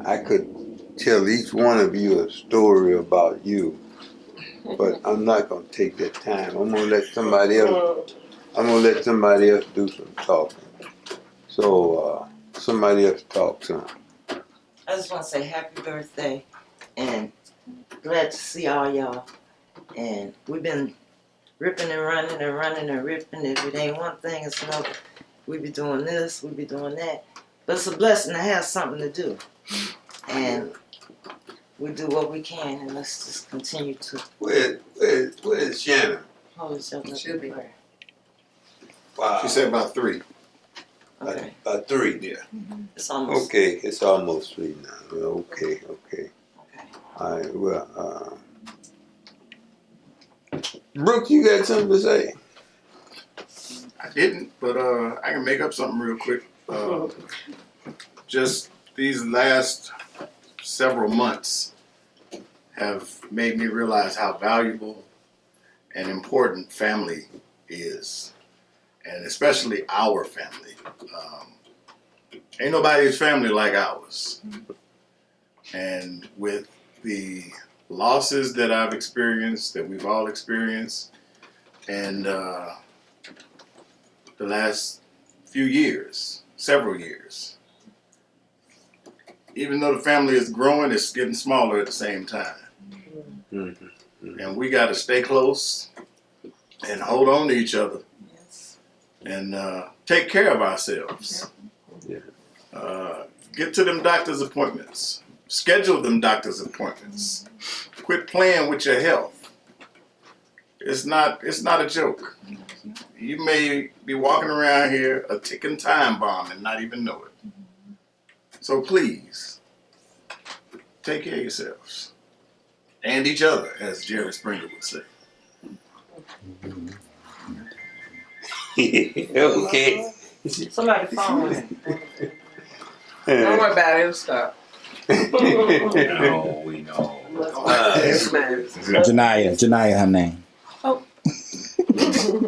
I could tell each one of you a story about you, but I'm not gonna take that time. I'm gonna let somebody else. I'm gonna let somebody else do some talking. So somebody else talk some. I just want to say happy birthday and glad to see all y'all. And we've been ripping and running and running and ripping. If it ain't one thing, it's another. We be doing this, we be doing that. But it's a blessing to have something to do. And we do what we can, and let's just continue to. Where's Shannon? Hold each other up in prayer. Wow. She said about 3. Okay. About 3. Yeah. It's almost. Okay, it's almost 3 now. Okay. Okay. All right. Well, Brooke, you got something to say? I didn't, but I can make up something real quick. Just these last several months have made me realize how valuable and important family is, and especially our family. Ain't nobody's family like ours. And with the losses that I've experienced, that we've all experienced, and the last few years, several years, even though the family is growing, it's getting smaller at the same time. Mm-hmm. And we got to stay close and hold on to each other. Yes. And take care of ourselves. Yeah. Get to them doctor's appointments. Schedule them doctor's appointments. Quit playing with your health. It's not a joke. You may be walking around here a ticking time bomb and not even know it. So please, take care of yourselves. And each other, as Jerry Springer would say. Okay. Somebody phone. Don't worry about it, it'll stop. No, we know. Janaya, her name.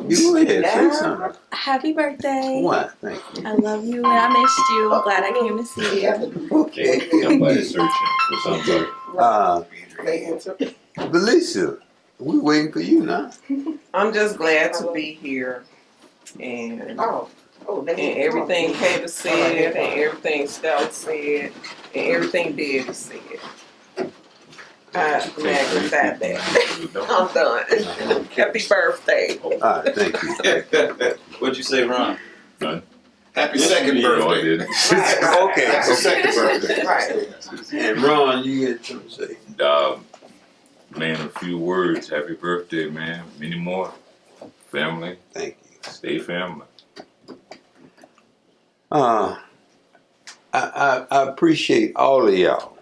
You go ahead, say something. Happy birthday. What? Thank you. I love you and I missed you. I'm glad I came to see you. Okay. Somebody's searching for something. Felicia, we waiting for you now. I'm just glad to be here. And everything Kayla said, and everything Stella said, and everything Debbie said. I'm beside that. I'm done. Happy birthday. All right, thank you. What'd you say, Ron? None. Happy second birthday. Okay. Happy second birthday. Right. And Ron, you got something to say? Man, a few words. Happy birthday, man. Many more. Family. Thank you. Stay family. I appreciate all of y'all,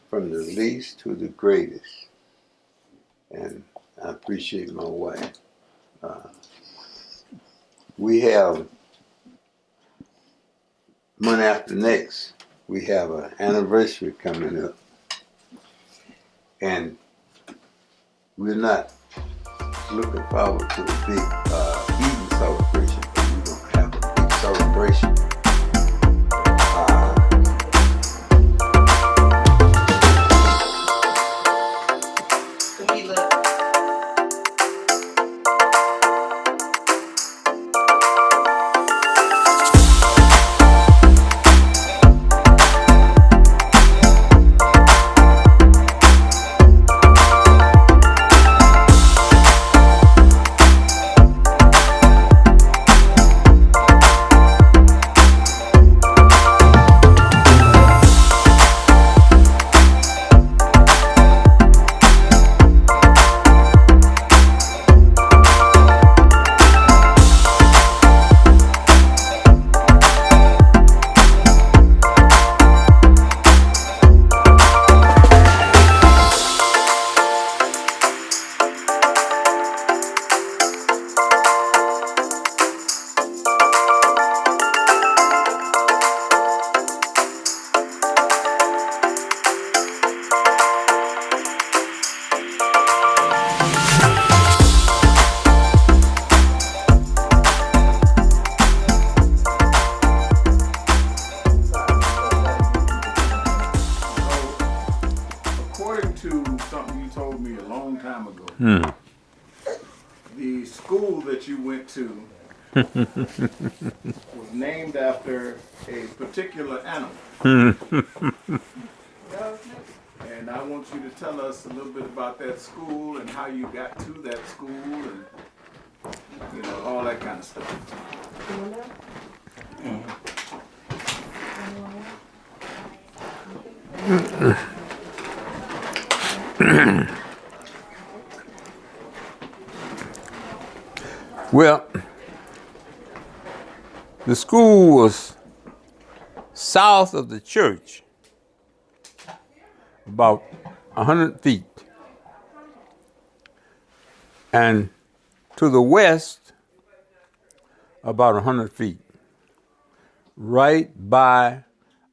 from the least to the greatest, and I appreciate my wife. We have, month after next, we have an anniversary coming up, and we're not looking forward to a big eating celebration, but we're going to have a big celebration. told me a long time ago. Hmm. The school that you went to was named after a particular animal. And I want you to tell us a little bit about that school and how you got to that school and, you know, all that kind of stuff. Well, the school was south of the church, about 100 feet. And to the west, about 100 feet. Right by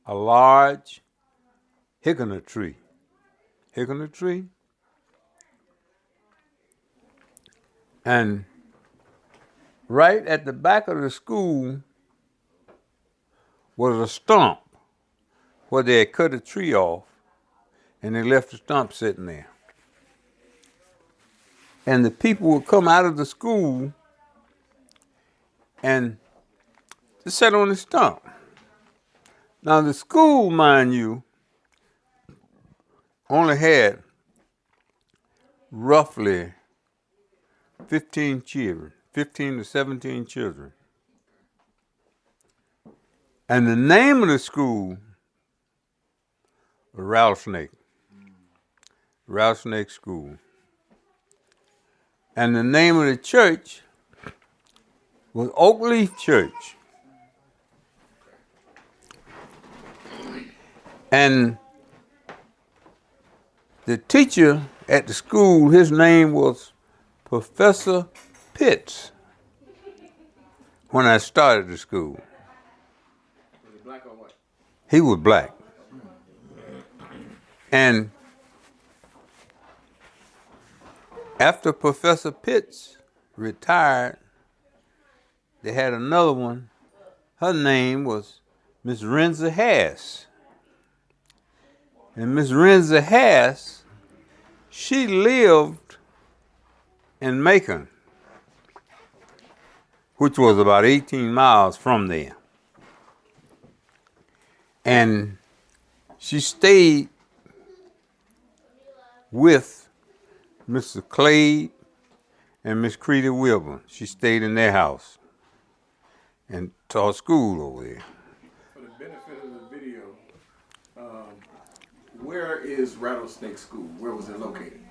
a large hickory tree. Hickory tree. And right at the back of the school was a stump where they had cut a tree off and they left the stump sitting there. And the people would come out of the school and just sat on the stump. Now the school, mind you, only had roughly 15 children, 15 to 17 children. And the name of the school was Rattlesnake. Rattlesnake School. And the name of the church was Oak Leaf Church. And the teacher at the school, his name was Professor Pitts when I started the school. Was it black or white? He was black. And after Professor Pitts retired, they had another one. Her name was Miss Renza Hass. And Miss Renza Hass, she lived in Macon, which was about 18 miles from there. And she stayed with Mr. CLYDE and Miss Creedy Wilburn. She stayed in their house and taught school over there. For the benefit of the video, where is Rattlesnake School? Where was it located?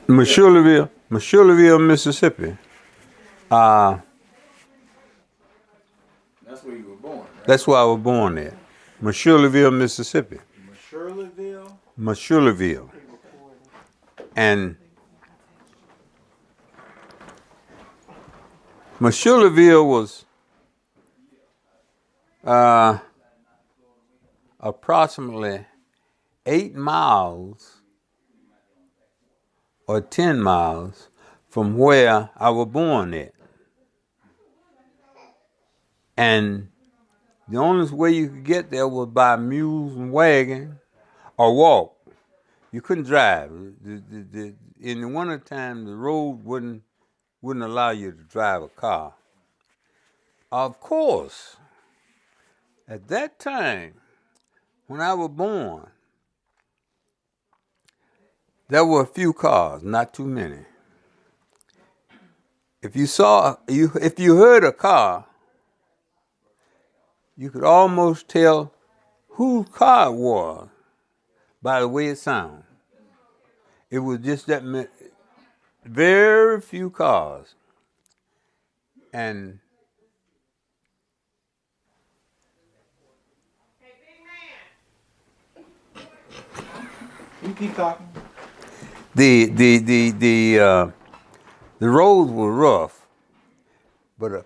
Meshulaville, Mississippi. That's where you were born, right? That's why I was born there. Meshulaville, Mississippi. Shirleyville? Meshulaville. And Meshulaville was approximately 8 miles or 10 miles from where I was born at. And the only way you could get there was by mules and wagon or walk. You couldn't drive. In the wintertime, the road wouldn't allow you to drive a car. Of course, at that time, when I was born, there were a few cars, not too many. If you heard a car, you could almost tell whose car it was by the way it sounded. It was just that very few cars. And You keep talking. the roads were rough, but a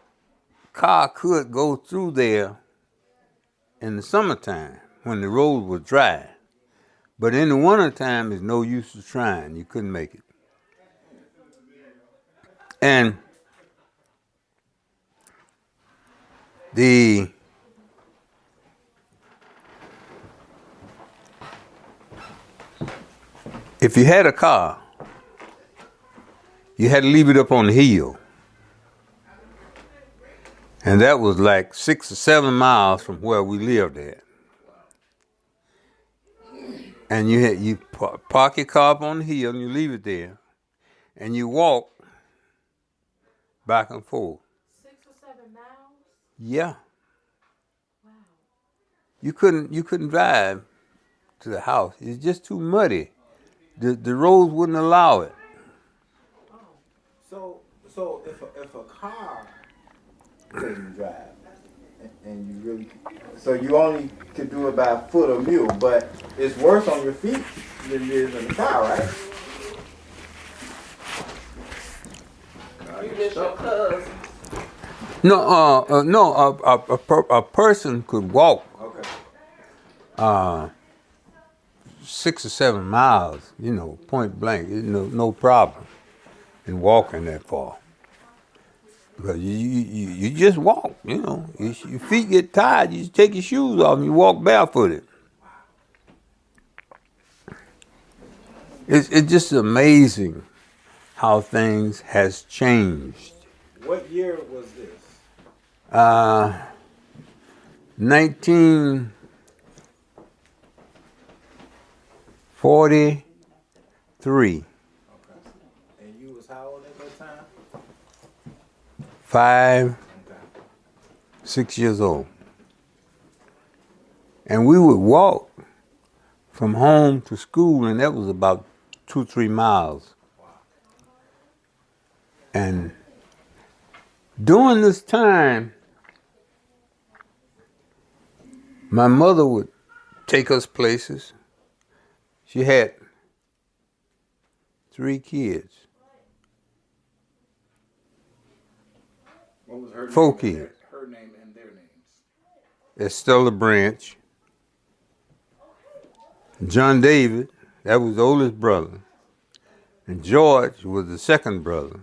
car could go through there in the summertime when the road was dry. But in the wintertime, it's no use of trying. You couldn't make it. And the if you had a car, you had to leave it up on the hill. And that was like 6 or 7 miles from where we lived at. And you park your car up on the hill and you leave it there. And you walk back and forth. 6 or 7 miles? Yeah. Wow. You couldn't drive to the house. It's just too muddy. The roads wouldn't allow it. So if a car couldn't drive, and you really, so you only could do it by foot or mule, but it's worse on your feet than it is in the car, right? You miss your cousin. No, a person could walk Okay. 6 or 7 miles, point blank, no problem in walking that far. Because you just walk, your feet get tired, you just take your shoes off and you walk barefooted. It's just amazing how things has changed. What year was this? 1943. Okay. And you was how old at that time? 5, Okay. 6 years old. And we would walk from home to school, and that was about 2, 3 miles. And during this time, my mother would take us places. She had 3 kids. What was her 4 name? kids. Her name and their names. Estella Branch, John David, that was the oldest brother, and George was the second brother,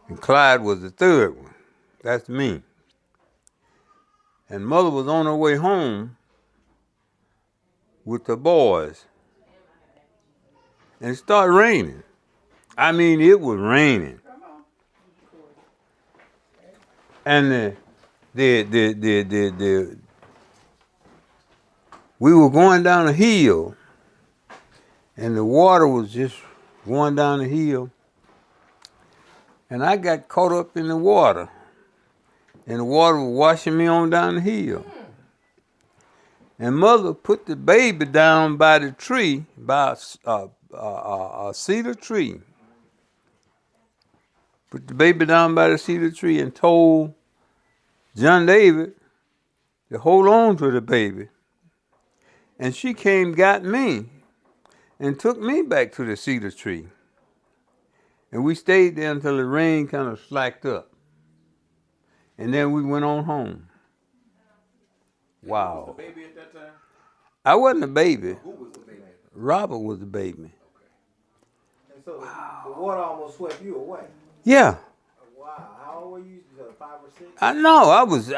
and Clyde was the third one. That's me. And Mother was on her way home with the boys, and it started raining. I mean, it was raining. And we were going down a hill, and the water was just going down the hill, and I got caught up in the water, and the water was washing me on down the hill. And Mother put the baby down by the tree, by a cedar tree. Put the baby down by the cedar tree and told John David to hold on to the baby. And she came, got me, and took me back to the cedar tree. And we stayed there until the rain kind of slacked up. And then we went on home. Wow. Was the baby at that time? I wasn't a baby. Who was the baby? Robert was the baby. And so the water almost swept you away. Yeah. Wow. How old were you? 5 or 6? I know. I was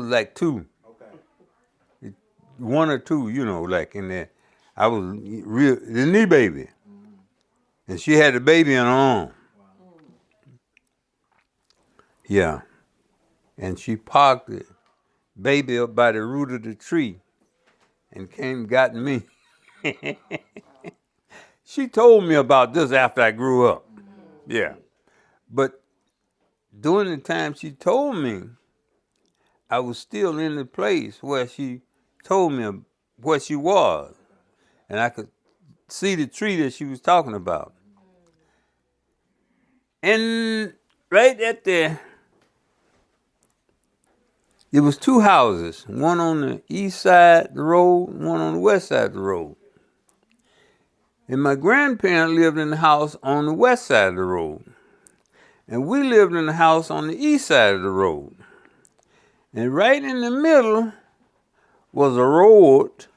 like 2. Okay. 1 or 2, like in there. I was the knee baby. And she had the baby in her arm. Wow. Yeah. And she parked the baby up by the root of the tree and came got me. She told me about this after I grew up. Yeah. But during the time she told me, I was still in the place where she told me where she was. And I could see the tree that she was talking about. And right at there was 2 houses, one on the east side of the road, one on the west side of the road. And my grandparents lived in the house on the west side of the road. And we lived in the house on the east side of the road. And right in the middle was a road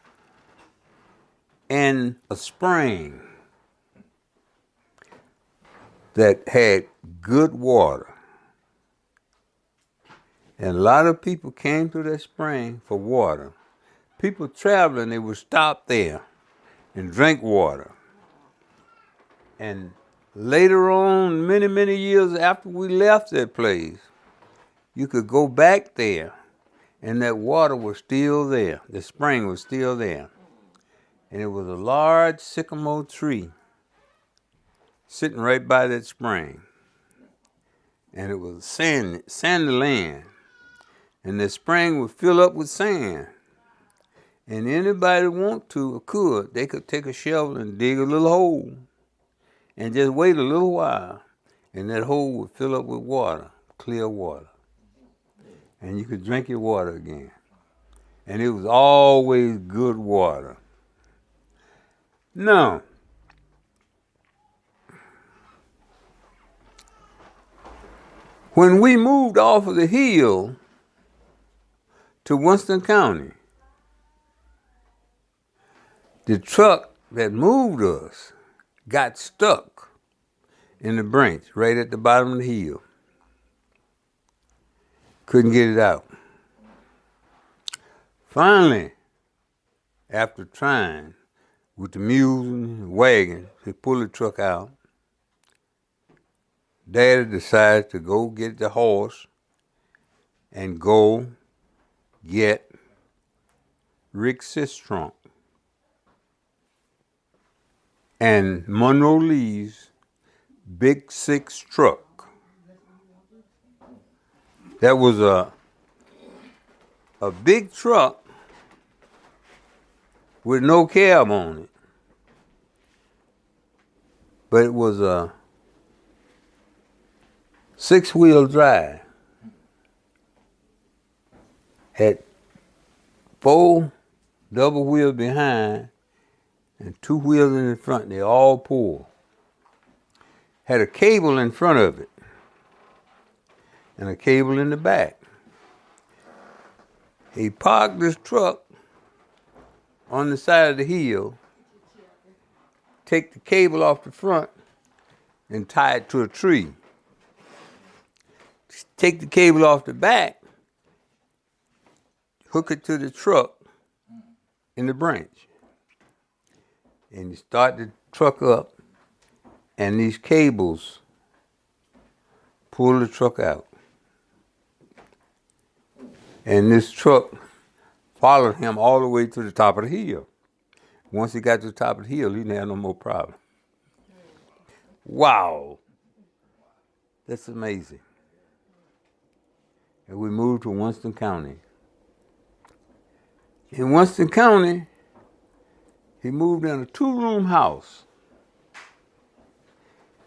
and a spring that had good water. And a lot of people came to that spring for water. People traveling, they would stop there and drink water. And later on, many, many years after we left that place, you could go back there and that water was still there. The spring was still there. And it was a large sycamore tree sitting right by that spring. And it was sandy land. And the spring would fill up with sand. And anybody want to or could, they could take a shovel and dig a little hole and just wait a little while. And that hole would fill up with water, clear water. And you could drink your water again. And it was always good water. Now, when we moved off of the hill to Winston County, the truck that moved us got stuck in the branch right at the bottom of the hill. Couldn't get it out. Finally, after trying with the mules and wagons to pull the truck out, Daddy decided to go get the horse and go get Rick Sistrunk and Monroe Lee's Big Six truck. That was a big truck with no cab on it. But it was a 6-wheel drive. Had 4 double wheels behind and 2 wheels in the front. They all pulled. Had a cable in front of it and a cable in the back. He parked this truck on the side of the hill, take the cable off the front and tie it to a tree. Take the cable off the back, hook it to the truck in the branch. And you start the truck up, and these cables pull the truck out. And this truck followed him all the way to the top of the hill. Once he got to the top of the hill, he didn't have no more problem. Wow. That's amazing. And we moved to Winston County. In Winston County, he moved in a 2-room house.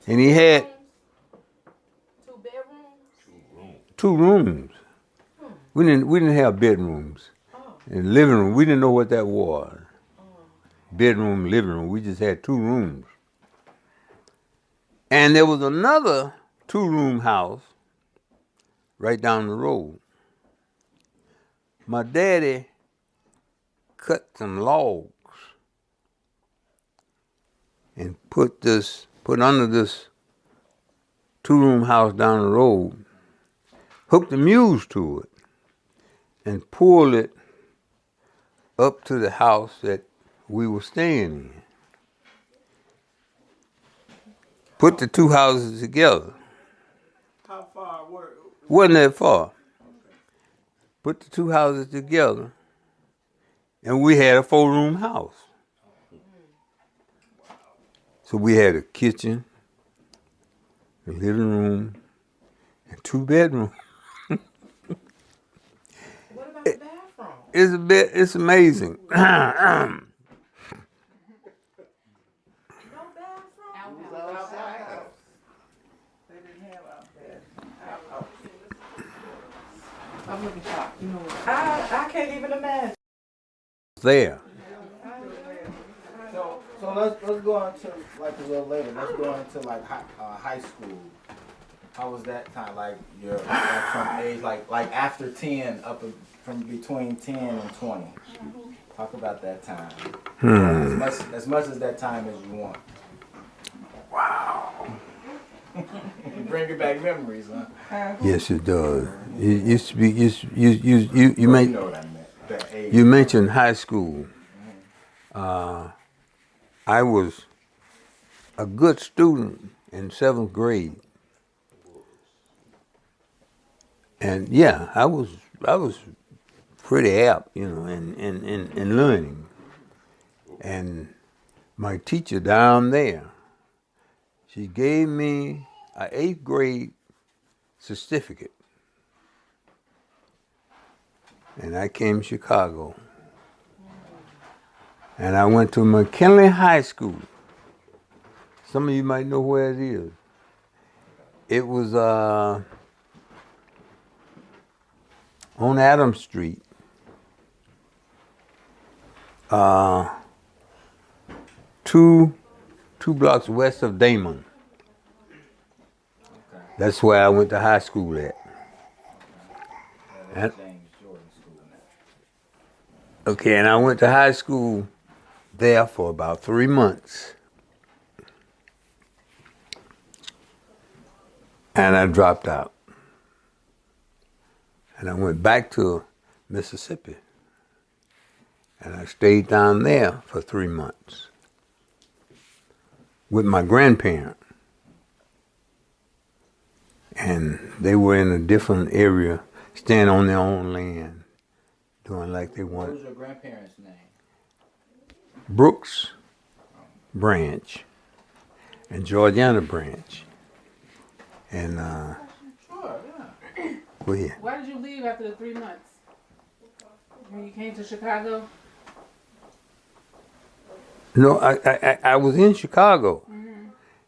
And he had 2 bedrooms? 2 rooms. We didn't have bedrooms. And living room, we didn't know what that was. Bedroom, living room, we just had 2 rooms. And there was another 2-room house right down the road. My daddy cut some logs and put under this 2-room house down the road, hooked the mules to it, and pulled it up to the house that we were staying in. Put the 2 houses together. How far were? Wasn't that far. Put the 2 houses together, and we had a 4-room house. So we had a kitchen, a living room, and 2 bedrooms. What about the bathroom? It's amazing. No bathroom? They didn't have out there. I'm looking shocked. You know what? I can't even imagine. There. So let's go on to like a little later. Let's go into like high school. How was that time? Like your like from age like after 10 from between 10 and 20. Talk about that time. As much as that time as you want. Wow. Bring it back memories, huh? Yes, it does. It used to be. You know what I meant. That age. You mentioned high school. I was a good student in 7th grade. And yeah, I was pretty apt, in learning. And my teacher down there, she gave me an 8th grade certificate. And I came to Chicago. And I went to McKinley High School. Some of you might know where it is. It was on Adams Street. Two blocks west of Damon. That's where I went to high school at. And, okay, and I went to high school there for about 3 months. And I dropped out. And I went back to Mississippi. And I stayed down there for 3 months with my grandparents. And they were in a different area, staying on their own land, doing like they wanted. What was your grandparents' name? Brooks Branch and Georgiana Branch. And Sure, yeah. go ahead. Why did you leave after the 3 months? When you came to Chicago? No, I was in Chicago.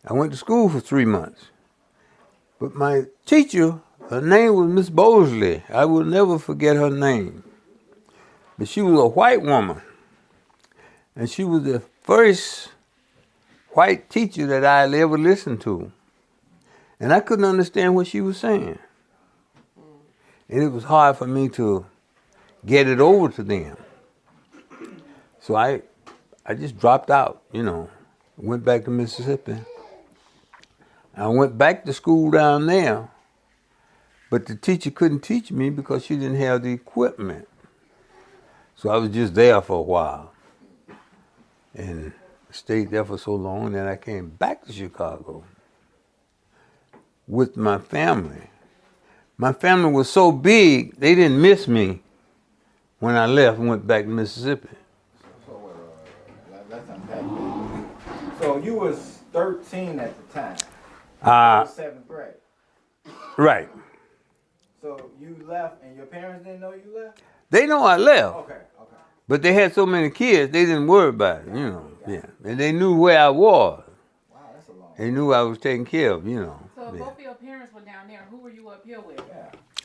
I went to school for 3 months. But my teacher, her name was Miss Bosley. I will never forget her name. But she was a white woman. And she was the first white teacher that I ever listened to. And I couldn't understand what she was saying. And it was hard for me to get it over to them. So I just dropped out, went back to Mississippi. I went back to school down there, but the teacher couldn't teach me because she didn't have the equipment. So I was just there for a while. And stayed there for so long that I came back to Chicago with my family. My family was so big, they didn't miss me when I left and went back to Mississippi. So let's unpack that. So you was 13 at the time. You was 7th grade. Right. So you left and your parents didn't know you left? They know I left. Okay. But they had so many kids, they didn't worry about it, Yeah. And they knew where I was. Wow, that's a long They knew I was taken care of, So yeah. both of your parents were down there. Who were you up here with?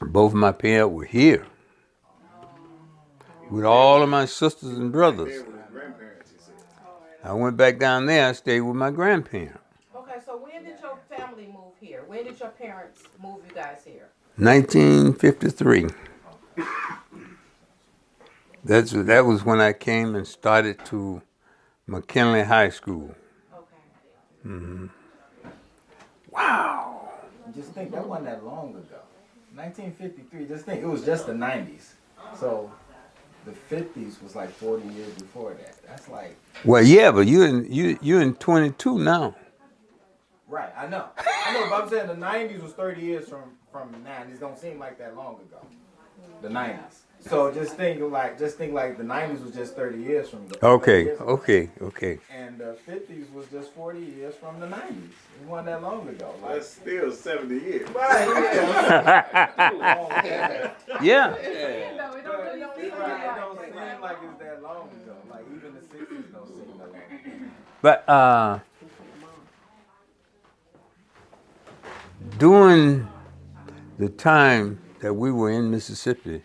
Both of my parents were here. With all of my sisters and brothers. I went back down there and stayed with my grandparents. Okay, so when did your family move here? When did your parents move you guys here? 1953. That was when I came and started to McKinley High School. Okay. Mm-hmm. Wow. Just think, that wasn't that long ago. 1953, just think, it was just the 90s. So the 50s was like 40 years before that. That's like... Well, yeah, but you're in 22 now. Right, I know, but I'm saying the 90s was 30 years from now, and it don't seem like that long ago. The 90s. So just think like the 90s was just 30 years from the Okay. And the 50s was just 40 years from the 90s. It wasn't that long ago. That's still 70 years. Right, Yeah. It don't seem like it's that long ago. Like even the 60s don't seem that long ago. But during the time that we were in Mississippi,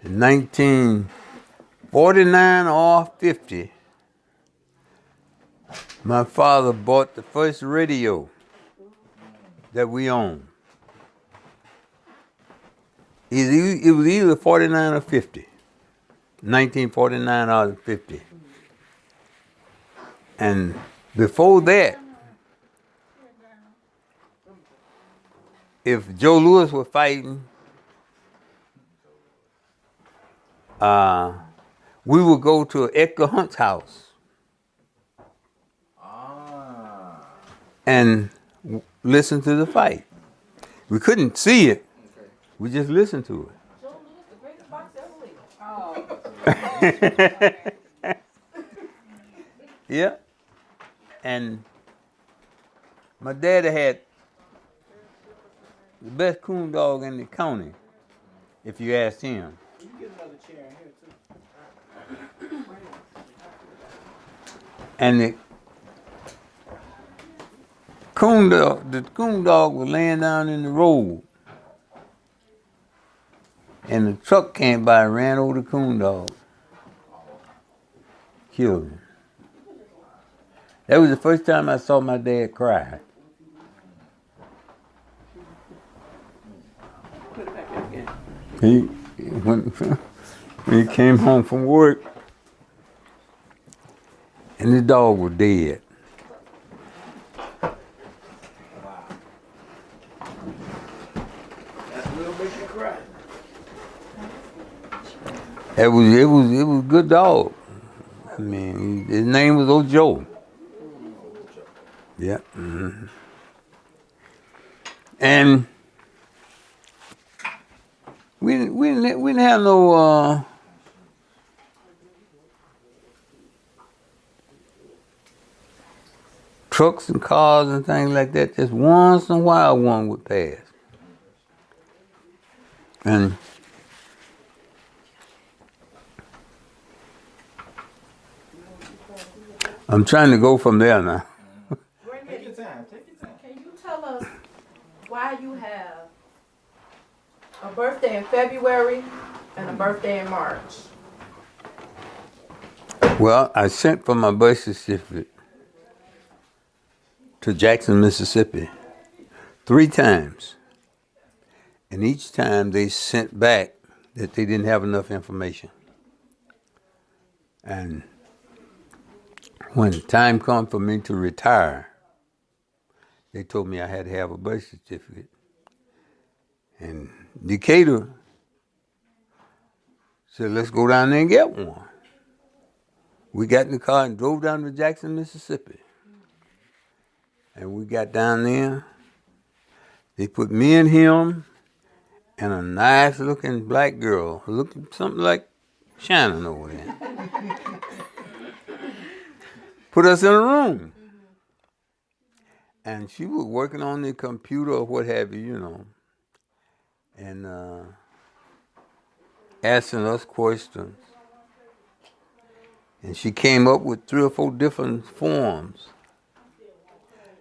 in 1949 or 50, my father bought the first radio that we owned. It was either 49 or 50. 1949 or 50. And before that, if Joe Louis were fighting, we would go to Edgar Hunt's house and listen to the fight. We couldn't see it. We just listened to Joe Louis, the greatest boxer ever lived. it. Yeah. And my daddy had the best coon dog in the county, if you asked him. You can get another chair in here too. And the coon dog was laying down in the road. And the truck came by and ran over the coon dog. Killed him. That was the first time I saw my dad cry. Put it back in again. When he came home from work, and the dog was dead. That will make you cry. It was a good dog. I mean, his name was Old Joe. Yeah. Mm-hmm. And we didn't have no trucks and cars and things like that. Just once in a while, one would pass. And I'm trying to go from there now. Take your time. Take your time. Can you tell us why you have a birthday in February and a birthday in March? Well, I sent for my birth certificate to Jackson, Mississippi 3 times. And each time they sent back that they didn't have enough information. And when the time come for me to retire, they told me I had to have a birth certificate. And Decatur said, let's go down there and get one. We got in the car and drove down to Jackson, Mississippi. And we got down there. They put me and him and a nice looking black girl, looking something like Shannon over there. Put us in a room. And she was working on the computer or what have you, you know, and asking us questions. And she came up with 3 or 4 different forms.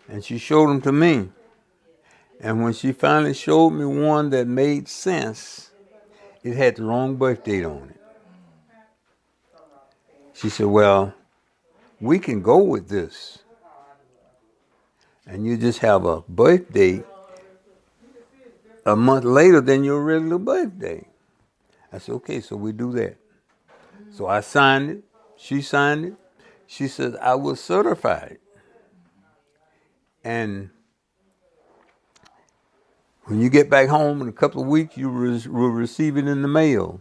And she showed them to me. And when she finally showed me one that made sense, it had the wrong birth date on it. She said, well, we can go with this. And you just have a birthday a month later than your regular birthday. I said, okay, so we do that. So I signed it. She signed it. She said, I was certified. And when you get back home in a couple of weeks, you will receive it in the mail.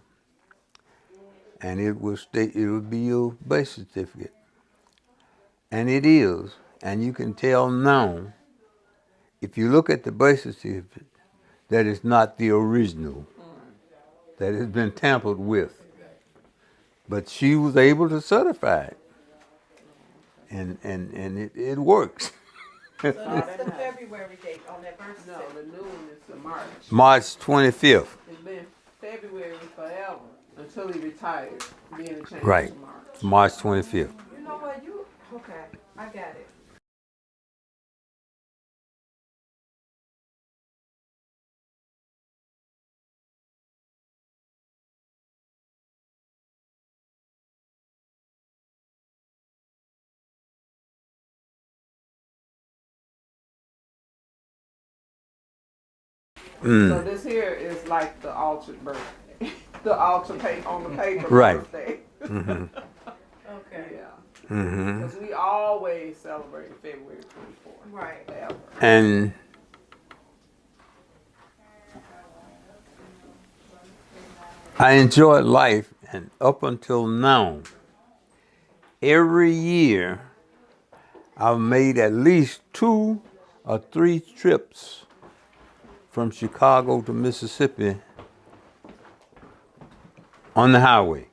And it will be your birth certificate. And it is. And you can tell now, if you look at the birth certificate, that it's not the original, that has been tampered with. But she was able to certify it. And it works. So that's the February date on that birth No, certificate. the new one is the March. March 25th. It's been February forever until he retired. Then it changed Right. to March. March 25th. You know what? Okay, I got it. So this here is like the altered birthday. The altered on the paper Right. birthday. Okay. Yeah. Mm-hmm. Because we always celebrate February 24th. Right. Ever. And I enjoyed life, and up until now, every year I've made at least 2 are 3 trips from Chicago to Mississippi on the highway.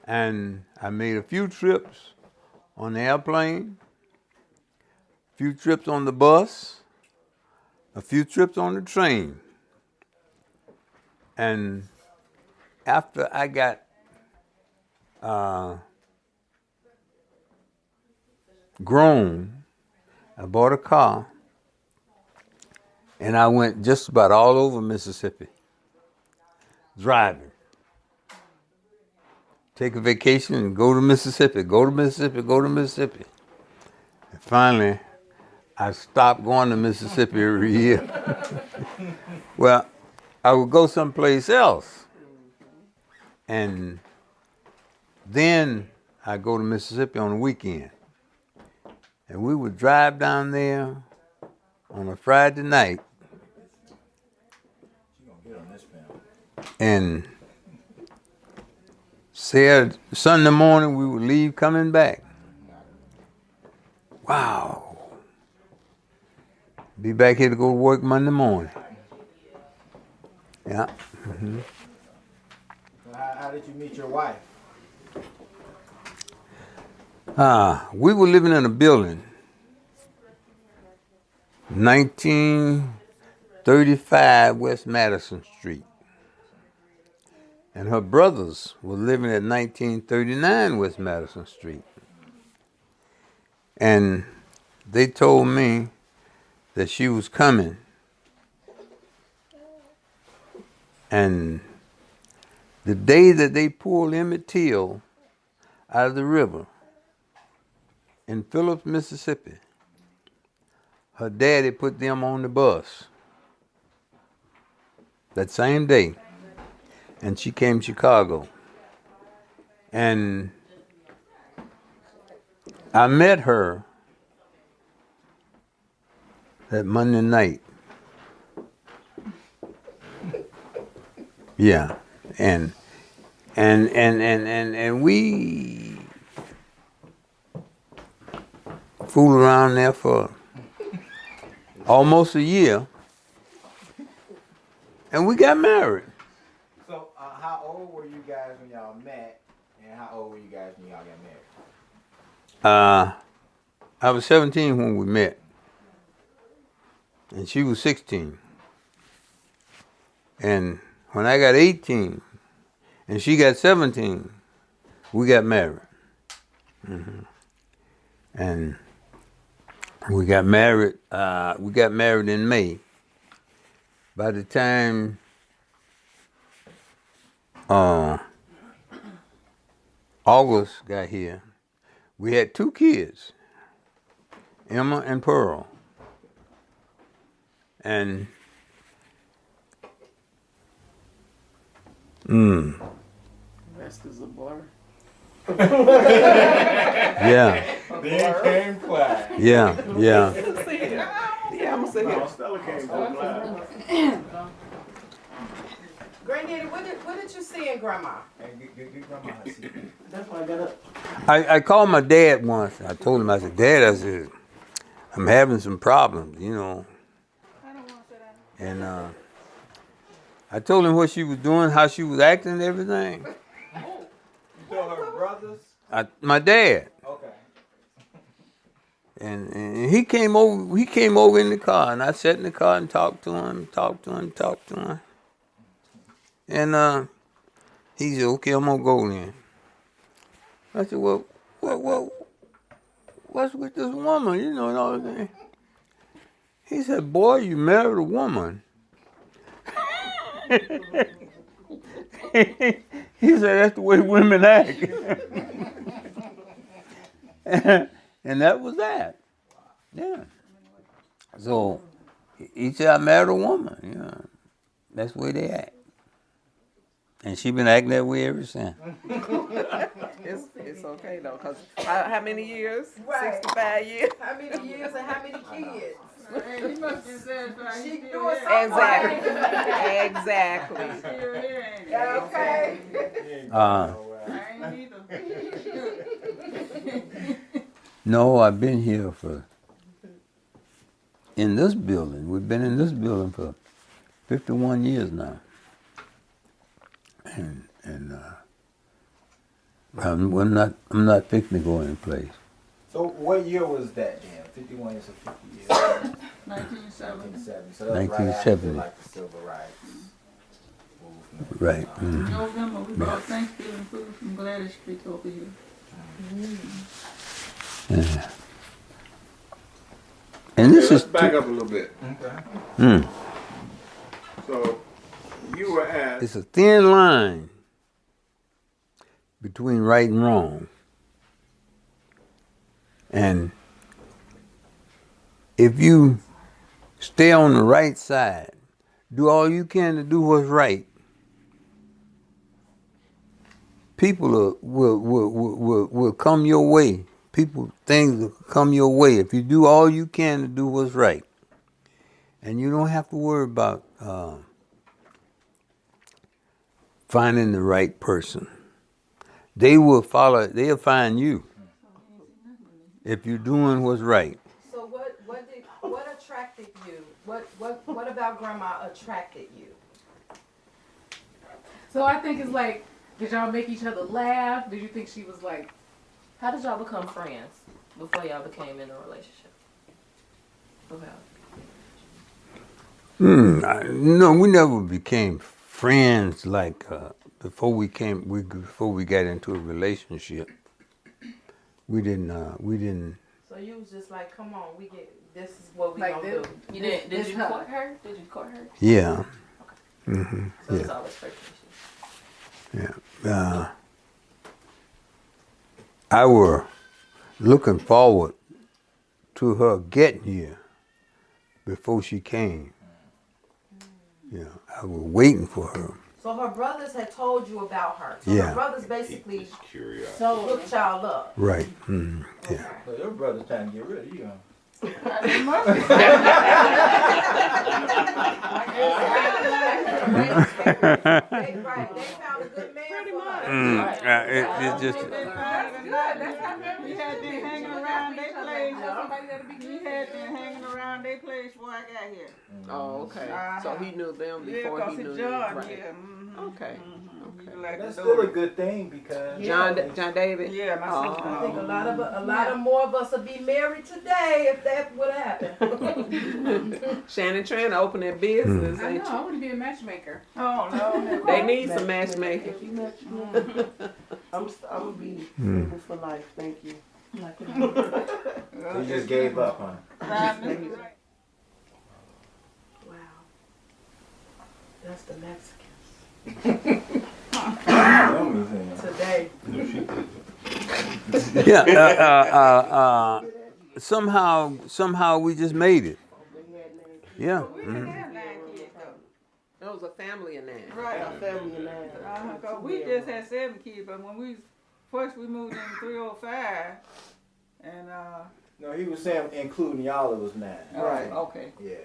And I made a few trips on the airplane, a few trips on the bus, a few trips on the train. And after I got grown, I bought a car, and I went just about all over Mississippi, driving. Take a vacation and go to Mississippi, go to Mississippi, go to Mississippi. And finally, I stopped going to Mississippi every year. Well, I would go someplace else. And then I go to Mississippi on the weekend. And we would drive down there on a Friday night. And Sunday morning we would leave coming back. Wow. Be back here to go to work Monday morning. Yeah. Mm-hmm. How did you meet your wife? We were living in a building, 1935 West Madison Street. And her brothers were living at 1939 West Madison Street. And they told me that she was coming. And the day that they pulled Emmett Till out of the river in Phillips, Mississippi, her daddy put them on the bus that same day. And she came to Chicago. And I met her that Monday night. Yeah. And we fooled around there for almost a year. And we got married. So, how old were you guys when y'all met, and how old were you guys when y'all got married? I was 17 when we met, and she was 16. And when I got 18, and she got 17, we got married. Mm-hmm. And we got married. We got married in May. By the time August got here, we had 2 kids, Emma and Pearl. And Rest is a blur. yeah, Then came Clyde. yeah. Yeah, I'm gonna sit here. Stella came from Clyde. Granddaddy, what did you see in Grandma? Hey, get grandma a seat. That's why I got up. I called my dad once. I told him, I said, Dad, I said, I'm having some problems, you know. And I told him what she was doing, how she was acting and everything. You told her brothers? My dad. Okay. And he came over in the car, and I sat in the car and talked to him. And he said, okay, I'm gonna go then. I said, well, what's with this woman, you know, and all that. He said, boy, you married a woman. He said, that's the way women act. And that was that. Yeah. So he said, I married a woman. Yeah. That's the way they act. And she been acting that way ever since. It's okay though, cause how many years? Right. 65 years. How many years and how many kids? He must have said She doing something right. Exactly. Okay. No, I've been here for in this building. We've been in this building for 51 years now. And I'm not fixing to go any place. So what year was that then? 51 years or 50 years? 1970. 1970. So that was right after 1970. like the civil rights movement. Right. In November, we brought Thanksgiving food from Gladys Street over here. Yeah. And this Let's is back up a little bit. Okay. So you were asked. it's a thin line between right and wrong. And if you stay on the right side, do all you can to do what's right, people will come your way. Things will come your way if you do all you can to do what's right. And you don't have to worry about finding the right person. They'll find you if you're doing what's right. So what attracted you? What about Grandma attracted you? So I think it's like, did y'all make each other laugh? Did you think she was like, How did y'all become friends before y'all became in a relationship? No, we never became friends like before we got into a relationship. We didn't. So you was just like, come on, this is what we Like gonna this? do. You did This you her. court her? Did you court her? Yeah. So it's Yeah. always flirtatious. Yeah. I were looking forward to her getting here before she came. Yeah, I was waiting for her. So her brothers had told you about her. So Yeah. her brothers basically Curiosity. hooked y'all up. Right. Yeah. So your brother's trying to get rid of you, huh? They found a good man for her. It's just. We had been hanging around their place. We had been hanging around their place before I got here. Oh, okay. So he knew them Yeah, before because he knew it's you. John, Right. yeah. Okay. Like That's the still a door. good thing because John David? Yeah, my sister. I think a lot of more of us would be married today if that would happen. Shannon trying to open that business, I ain't know, I want to be a matchmaker. Oh, no. They need some matchmaking. I'm gonna be single for life. Thank you. you just gave up, huh? Wow. That's the Mexicans. Today. Yeah. Somehow we just made it. Yeah. We didn't have 9 kids, though. It was a family in that. Right. Our family and I. 'Cause we just had 7 kids, but when we moved in 305, and No, he was saying including y'all it was 9. right, okay. Yeah,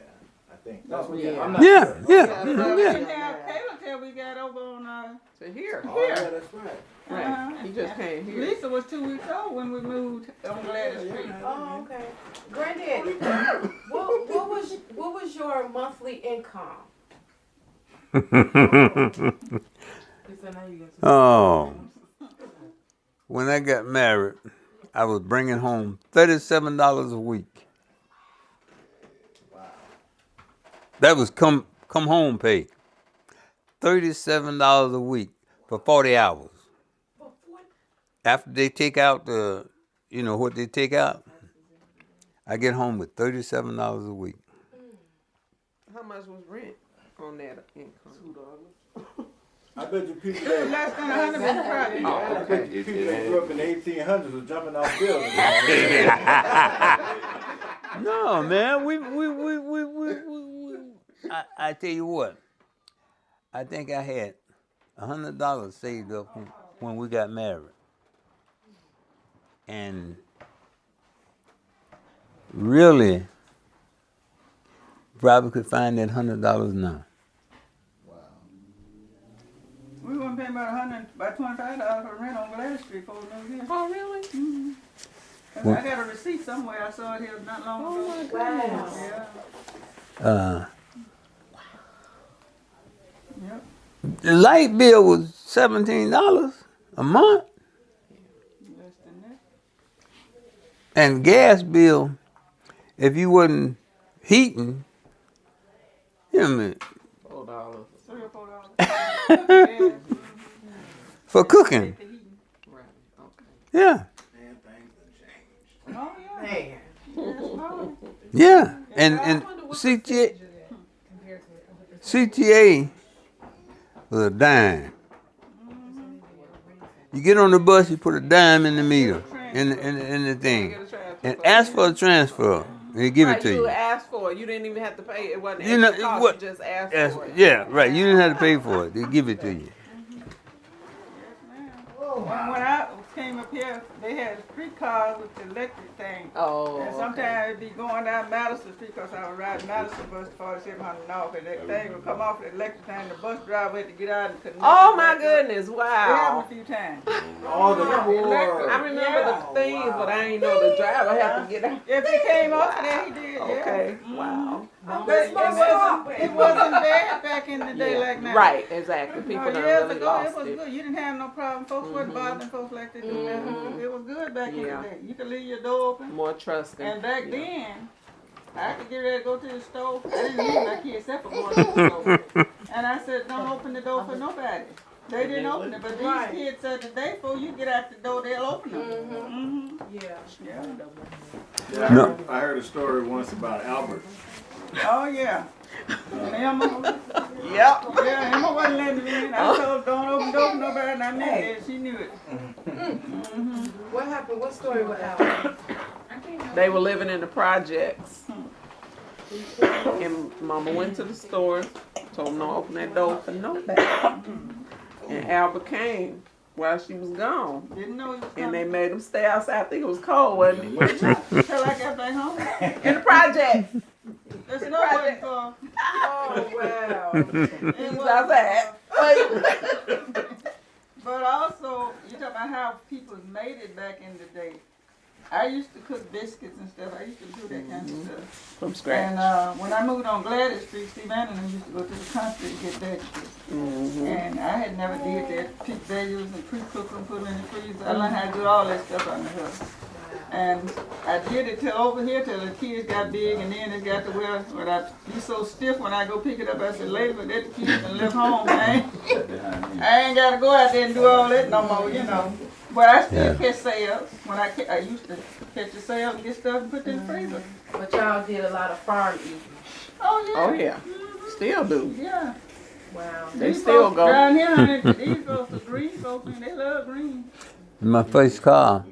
I think that's what. Yeah. I'm not Yeah. sure. Yeah. We Yeah. didn't have Caleb till we got over on So here. Oh, yeah, that's right. Right. He just came here. Lisa was 2 weeks old when we moved on Gladys Street. Oh, okay. Granddaddy, what was your monthly income? Oh. When I got married, I was bringing home $37 a week. Wow. That was come home pay. $37 a week for 40 hours. After they take out what they take out, I get home with $37 a week. How much was rent on that income? I bet you people It was that less than 100 was probably. I bet you people that grew up in the 1800s was jumping off buildings. No, man, I tell you what, I think I had $100 saved up when we got married. And really, probably could find that $100 now. We weren't paying about $25 for rent on Gladys Street before we moved here. Oh, really? I got a receipt somewhere. I saw it here not long ago. Oh my goodness. Yeah. Yep. The light bill was $17 a month, Less than that. and gas bill, if you wasn't heating, you know what I mean, $4. $3 or $4. for cooking. Right. Okay. Yeah, Man, things done changed. Oh yeah. Man. yeah, and CTA was a dime. You get on the bus, you put a dime in the meter, in the thing, and ask for a transfer. They give it to You you. asked for it. You didn't even have to pay. It wasn't You know extra cost. what? You just asked for it. Yeah, right. You didn't have to pay for it. They give it to you. When I came up here, they had streetcars with the electric thing. Oh. And sometimes it'd be going down Madison Street because I was riding Madison bus 4700 North, and that thing would come off the electric thing. The bus driver had to get out and connect. Oh it my back up. goodness! It Wow. happened a few times. All the I remember the things, but I ain't know the driver had to get out. If he came off of there, he did. Okay. Yeah. Wow. But it wasn't bad back in the day like now. Right. Exactly. People done years really ago, lost it was it. good. You didn't have no problem. Folks wasn't bothering folks like they do now. It was good back in the Yeah. day. You could leave your door open. More trusting. And back then, I could get ready to go to the store. I didn't leave my kids except for going to the store. And I said, don't open the door for nobody. They didn't open it, but these kids said the day before you get out the door, they'll open them. Yeah, No. I heard a story once about Albert. Oh yeah. And Emma, Yep. yeah, Emma wasn't letting me in. I told her don't open the door for nobody, and I knew it. She knew it. What happened? What story was Albert? They were living in the projects. And Mama went to the store, told them don't open that door for nobody. And Albert came while she was gone. Didn't know he was And they coming. made him stay outside. I think it was cold, wasn't it? Till I got back home. In the project. That's nobody for. Oh wow. He was outside. But also, you talk about how people made it back in the day. I used to cook biscuits and stuff. I used to do that kind of stuff. From scratch. And when I moved on Gladys Street, Steve Annan used to go to the country to get vegetables. And I had never did that. Pick vegetables and pre-cook them, put them in the freezer. I learned how to do all that stuff under her. And I did it till over here till the kids got big, and then it got to where I be so stiff when I go pick it up. I said, later, but let the kids and live home. I ain't got to go out there and do all that no more, you know. But I still catch sales. When I used to catch the sales and get stuff and put it in the freezer. But y'all did a lot of farm eating. Oh yeah. Oh yeah. Still do. Yeah. Wow. They These still folks go. down here, honey, these folks are green folks, and they love green. My first car,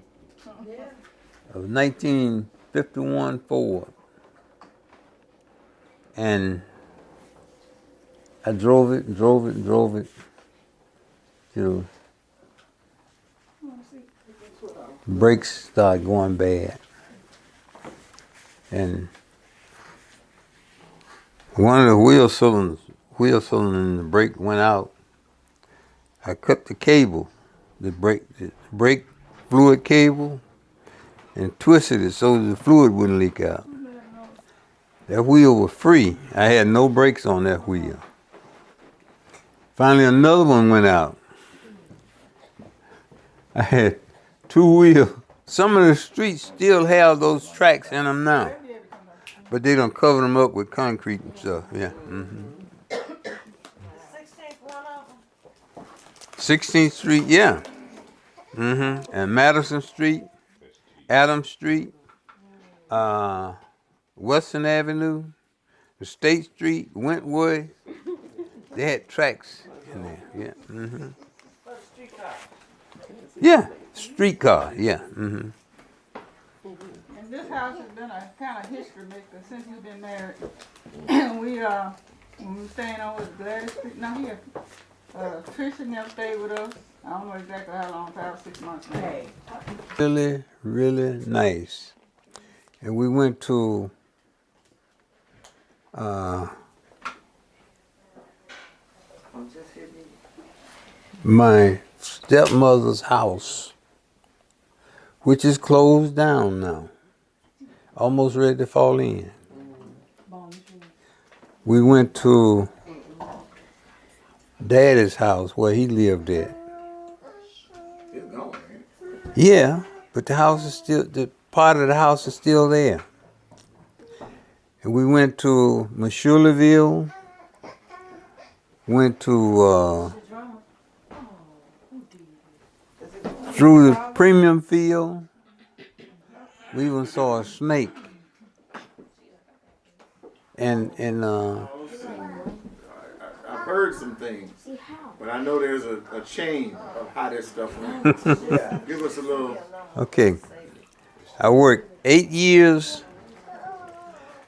a 1951 Ford, and I drove it till brakes started going bad, and one of the wheel cylinders in the brake went out. I cut the cable, the brake fluid cable, and twisted it so the fluid wouldn't leak out. That wheel was free. I had no brakes on that wheel. Finally, another one went out. I had two wheels. Some of the streets still have those tracks in them now, but they don't cover them up with concrete and stuff. Yeah. 16th Street, yeah. And Madison Street, Adams Street, Western Avenue, the State Street, Wentworth. They had tracks in there. Yeah. Yeah, streetcar. Yeah. And this house has been a kind of history maker since we've been married. when we were staying over at Gladys Street, now here, Tricia never stayed with us. I don't know exactly how long, 5 or 6 months now. Really, really nice. And we went to my stepmother's house which is closed down now, almost ready to fall in. We went to Daddy's house where he lived at. It's gone, man. Yeah, but the house is still, the part of the house is still there. And we went to Meshulaville, went to through the premium field. We even saw a snake. And I've heard some things, but I know there's a chain of how this stuff runs. Give us a little. okay, I worked 8 years.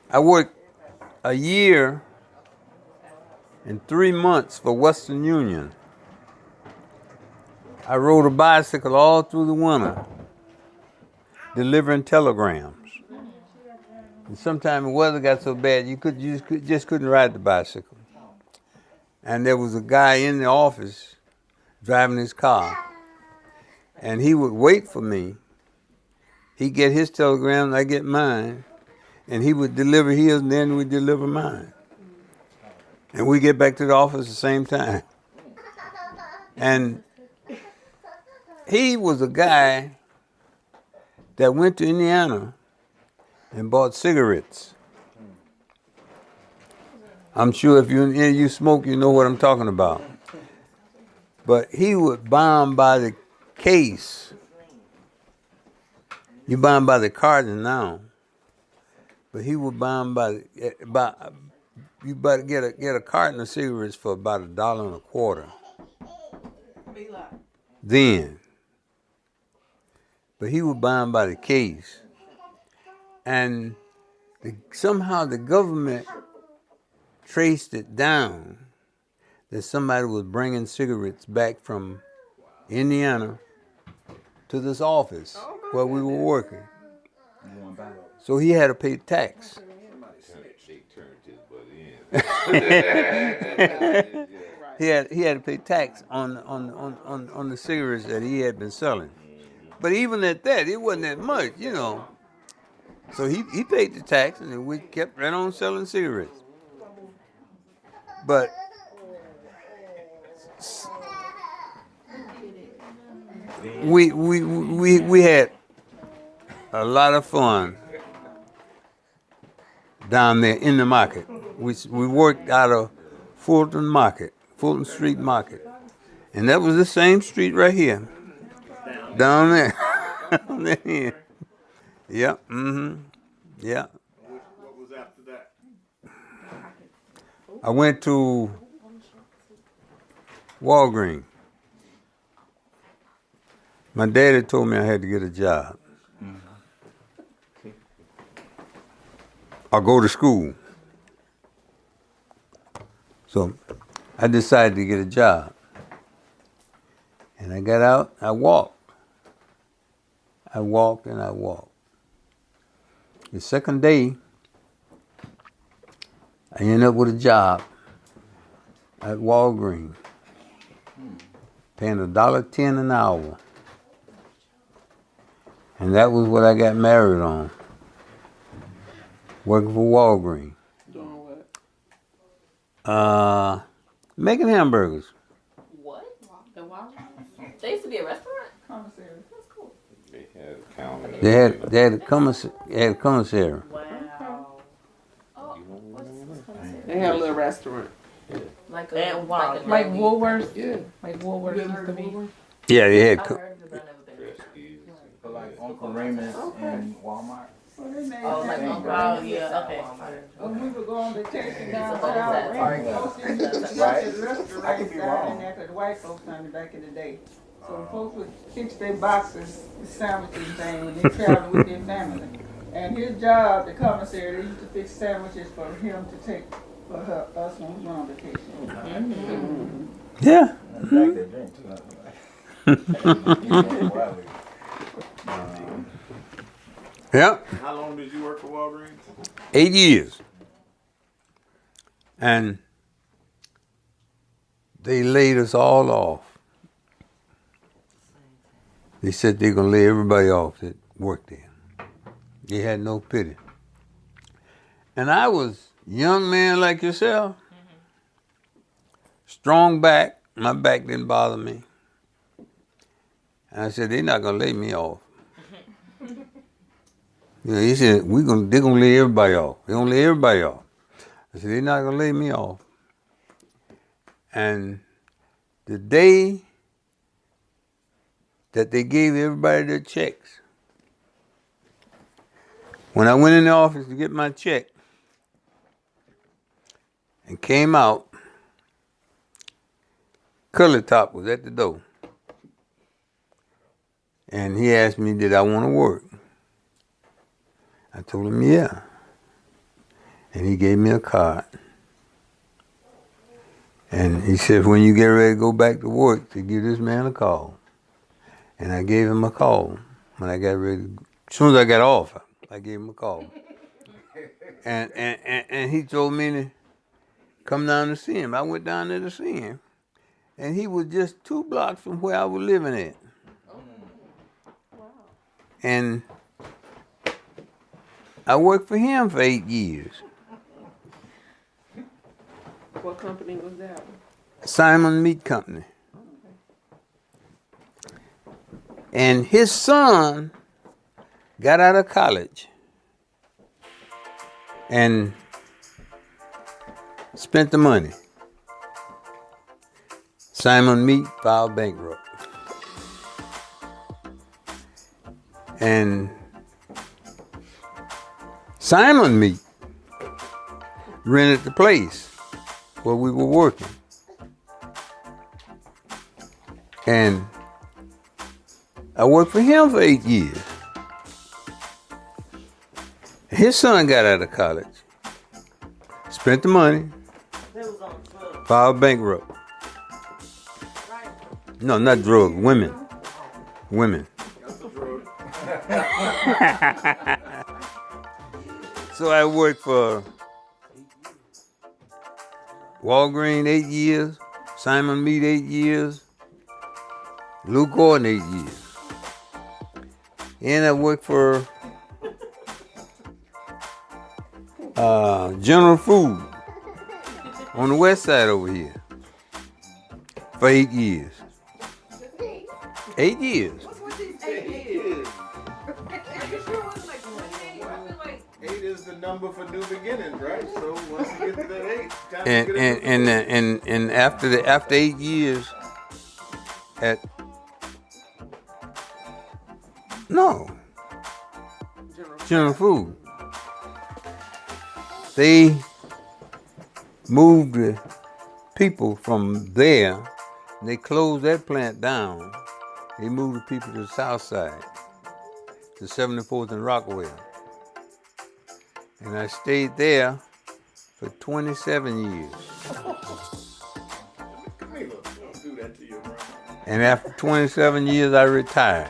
I worked a year and 3 months for Western Union. I rode a bicycle all through the winter, delivering telegrams. And sometimes the weather got so bad you just couldn't ride the bicycle. And there was a guy in the office driving his car, and he would wait for me. He'd get his telegram, I get mine, and he would deliver his, and then we'd deliver mine. And we get back to the office at the same time. And he was a guy that went to Indiana and bought cigarettes. I'm sure if you smoke, you know what I'm talking about. But he would buy them by the case. You buy them by the carton now. But he would buy them you better get a carton of cigarettes for about $1.25. Then. But he would buy them by the case. And somehow the government traced it down that somebody was bringing cigarettes back from Indiana to this office where we were working. So he had to pay tax. he had to pay tax on the cigarettes that he had been selling. But even at that, it wasn't that much, you know. So he paid the tax, and then we kept right on selling cigarettes. But we had a lot of fun down there in the market. We worked out of Fulton Street Market, and that was the same street right here, down there. Yeah. Yeah. What was after that? I went to Walgreens. My daddy told me I had to get a job. Or go to school. So I decided to get a job. And I got out, I walked. I walked and I walked. The second day, I ended up with a job at Walgreens, paying $1.10 an hour. And that was what I got married on, working for Walgreens. Doing what? Making hamburgers. What? They used to be a restaurant? Commissary. That's cool. They had a counter. They had a commissary. Wow. Oh, what's this They had a little restaurant. like And wild. Like Woolworths? Yeah. Like Woolworths used to be? Yeah, they had. I've heard of it, but I've never been. So like Uncle Raymond's and Walmart. Well, they made Oh, like that. Uncle Oh, Raymond's yeah, at okay. Walmart. When we would go on vacation So down what is that, Target? Right. restaurants I could be down wrong. in there, 'cause the white folks done it back in the day. So the folks would fix their boxes, the sandwiches and things when they traveled with their family. And his job, the commissary, they used to fix sandwiches for him to take for us when we went on vacation. Yeah. I like that drink too. Yeah. How long did you work for Walgreens? 8 years. And they laid us all off. They said they're gonna lay everybody off that worked there. They had no pity. And I was a young man like yourself, strong back. My back didn't bother me. And I said, they're not gonna lay me off. He said, they're gonna lay everybody off. They're gonna lay everybody off. I said, they're not gonna lay me off. And the day that they gave everybody their checks, when I went in the office to get my check and came out, Curly Top was at the door. And he asked me, did I want to work? I told him, yeah. And he gave me a card. And he said, when you get ready to go back to work, to give this man a call. And I gave him a call when I got ready. As soon as I got off, I gave him a call. And he told me to come down to see him. I went down there to see him. And he was just 2 blocks from where I was living at. And I worked for him for 8 years. What company was that? Simon Meat Company. And his son got out of college and spent the money. Simon Meat filed bankrupt. And Simon Meat rented the place where we were working. And I worked for him for 8 years. His son got out of college, spent the money, filed bankrupt. No, not drugs, women. Women. So I worked for Walgreens 8 years, Simon Meat 8 years, Luke Gordon 8 years. And I worked for General Food on the west side over here for 8 years. 8 years. What's these 8 years? Are you sure it was like 28? I feel like 8 is the number for new beginnings, right? So once you get to that 8, time And to get and after 8 years at General Food, they moved the people from there. And they closed that plant down. They moved the people to the south side, to 74th and Rockwell. And I stayed there for 27 years. Don't do that to your brain. And after 27 years, I retired.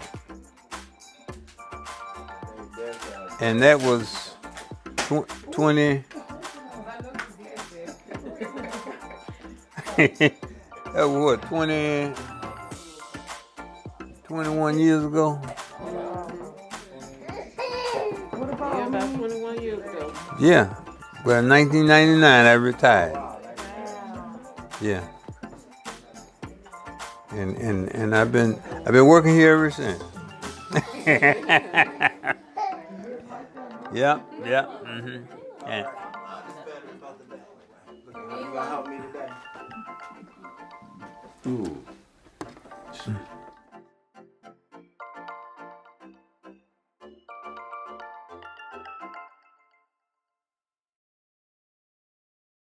And that was 20. That was what, 21 years ago? Yeah, about 21 years ago. Yeah. Well, in 1999, I retired. Yeah. And I've been working here ever since. Yeah. Mm-hmm. Yeah. You gonna help me today? Ooh.